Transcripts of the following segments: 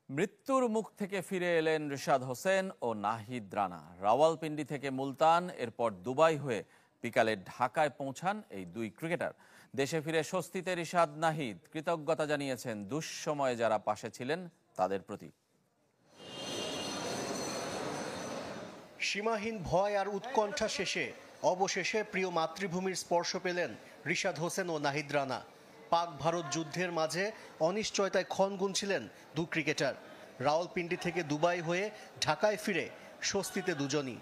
মৃত্যুর মুখ থেকে ফিরে এলেন রিশাদ হোসেন ও নাহিদ রানা। রাওয়ালপিন্ডি থেকে মুলতান, এরপর দুবাই হয়ে বিকালে ঢাকায় পৌঁছান এই দুই ক্রিকেটার। দেশে ফিরে স্বস্তিতে রিশাদ, নাহিদ কৃতজ্ঞতা জানিয়েছেন দুঃসময়ে যারা পাশে ছিলেন তাদের প্রতি। সীমাহীন ভয় আর উৎকণ্ঠা শেষে অবশেষে প্রিয় মাতৃভূমির স্পর্শ পেলেন রিশাদ হোসেন ও নাহিদ রানা। পাক ভারত যুদ্ধের মাঝে অনিশ্চয়তায় ক্ষণ গুনছিলেন দু ক্রিকেটার। রাওয়ালপিন্ডি থেকে দুবাই হয়ে ঢাকায় ফিরে স্বস্তিতে দুজনই।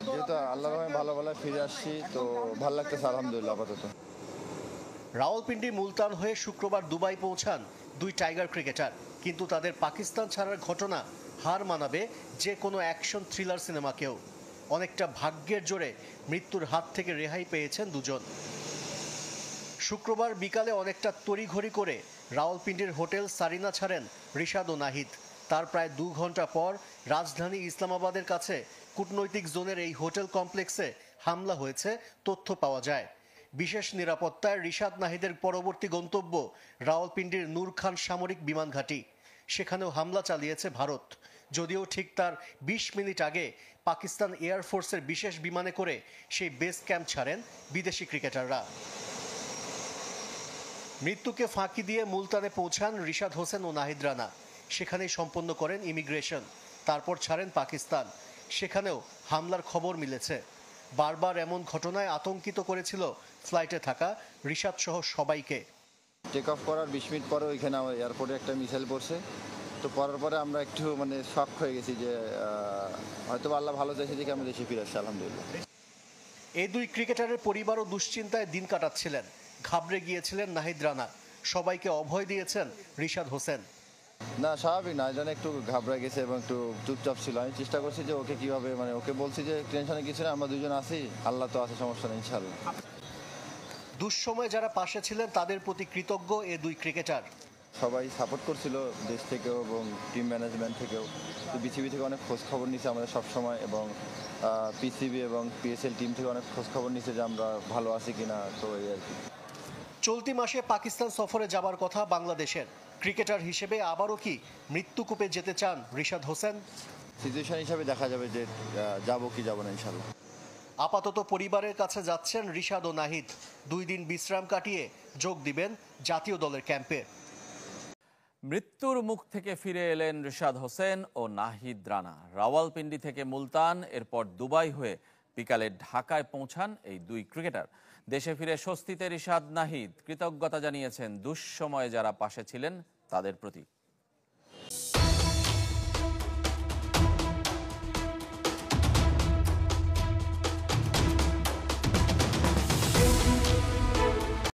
যেহেতু আল্লাহর রহমতে ভালো ভালো ফিরে আসছি, তো ভালো লাগতেছে আলহামদুলিল্লাহ আপাতত। রাওয়ালপিন্ডি মুলতান হয়ে শুক্রবার দুবাই পৌঁছান দুই টাইগার ক্রিকেটার, কিন্তু তাদের পাকিস্তান ছাড়ার ঘটনা হার মানাবে যে কোনো অ্যাকশন থ্রিলার সিনেমাকেও। অনেকটা ভাগ্যের জোরে মৃত্যুর হাত থেকে রেহাই পেয়েছেন দুজন। শুক্রবার বিকালে অনেকটা তড়িঘড়ি করে রাওয়ালপিন্ডির হোটেল সারিনা ছাড়েন রিশাদ ও নাহিদ। তার প্রায় 2 ঘন্টা পর রাজধানী ইসলামাবাদের কাছে কূটনৈতিক জোনের এই হোটেল কমপ্লেক্সে হামলা হয়েছে তথ্য পাওয়া যায়। বিশেষ নিরাপত্তায় রিশাদ নাহিদের পরবর্তী গন্তব্য রাওয়ালপিন্ডির নূর খান সামরিক বিমান ঘাঁটি। সেখানেও হামলা চালিয়েছে ভারত, যদিও ঠিক তার 20 মিনিট আগে পাকিস্তান এয়ারফোর্সের বিশেষ বিমানে করে সেই বেস ক্যাম্প ছাড়েন বিদেশি ক্রিকেটাররা। মৃত্যুকে ফাঁকি দিয়ে মুলতানে পৌঁছান রিশাদ হোসেন ও নাহিদ রানা। সেখানেই সম্পন্ন করেন ইমিগ্রেশন, তারপর ছাড়েন পাকিস্তান। সেখানেও হামলার খবর মিলেছে। বারবার এমন ঘটনায় আতঙ্কিত করেছিল ফ্লাইটে থাকা রিশাদ সহ সবাইকে। টেক অফ করার 20 মিনিট পরে ওইখানে এয়ারপোর্টে একটা মিসাইল পড়ছে, তো পরার পরে আমরা একটু শক হয়ে গেছি যে হয়তো আল্লাহ ভালো চাইছে দেখে আমরা দেশে ফিরে আসছি আলহামদুলিল্লাহ। এই দুই ক্রিকেটারের পরিবারও দুশ্চিন্তায় দিন কাটাচ্ছিলেন। ঘাবড়ে গিয়েছিলেন নাহিদ রানা। সবাইকে অভয় দিয়েছেন রিশাদ হোসেন। না, স্বাভাবিক না, জানে একটু ঘাবড়ে গেছে এবং একটু চুপচাপ ছিল। আমি চেষ্টা করছি যে ওকে কিভাবে ওকে বলছি যে টেনশনে কিছু না, আমরা দুজন আছি, আল্লাহ তো আছে, সমস্যা নেই ইনশাআল্লাহ। দুঃসময়ে যারা পাশে ছিলেন তাদের প্রতি কৃতজ্ঞ এ দুই ক্রিকেটার। সবাই সাপোর্ট করছিল দেশ থেকেও এবং টিম ম্যানেজমেন্ট থেকেও। তো বিসিবি থেকে অনেক খোঁজ খবর নিচ্ছে আমাদের সবসময়, এবং পিসিবি এবং পিএসএল টিম থেকে অনেক খোঁজ খবর নিচ্ছে যে আমরা ভালো আছি কিনা। তো এই আর কি। চলতি মাসে পাকিস্তান সফরে যাবার কথা বাংলাদেশের। ক্রিকেটার হিসেবে আবারও কি মৃত্যুকূপে যেতে চান রিশাদ হোসেন? সিচুয়েশন হিসাবে দেখা যাবে যে যাবো কি যাবো না ইনশাল্লাহ। আপাতত পরিবারের কাছে যাচ্ছেন রিশাদ ও নাহিদ। 2 দিন বিশ্রাম কাটিয়ে যোগ দিবেন জাতীয় দলের ক্যাম্পে। মৃত্যুর মুখ থেকে ফিরে এলেন রিশাদ হোসেন ও নাহিদ রানা। রাওয়ালপিন্ডি থেকে মুলতান, এরপর দুবাই হয়ে বিকালে ঢাকায় পৌঁছান এই দুই ক্রিকেটার। দেশে ফিরে স্বস্তিতে রিশাদ, নাহিদ কৃতজ্ঞতা জানিয়েছেন দুঃসময়ে যারা পাশে ছিলেন তাদের প্রতি।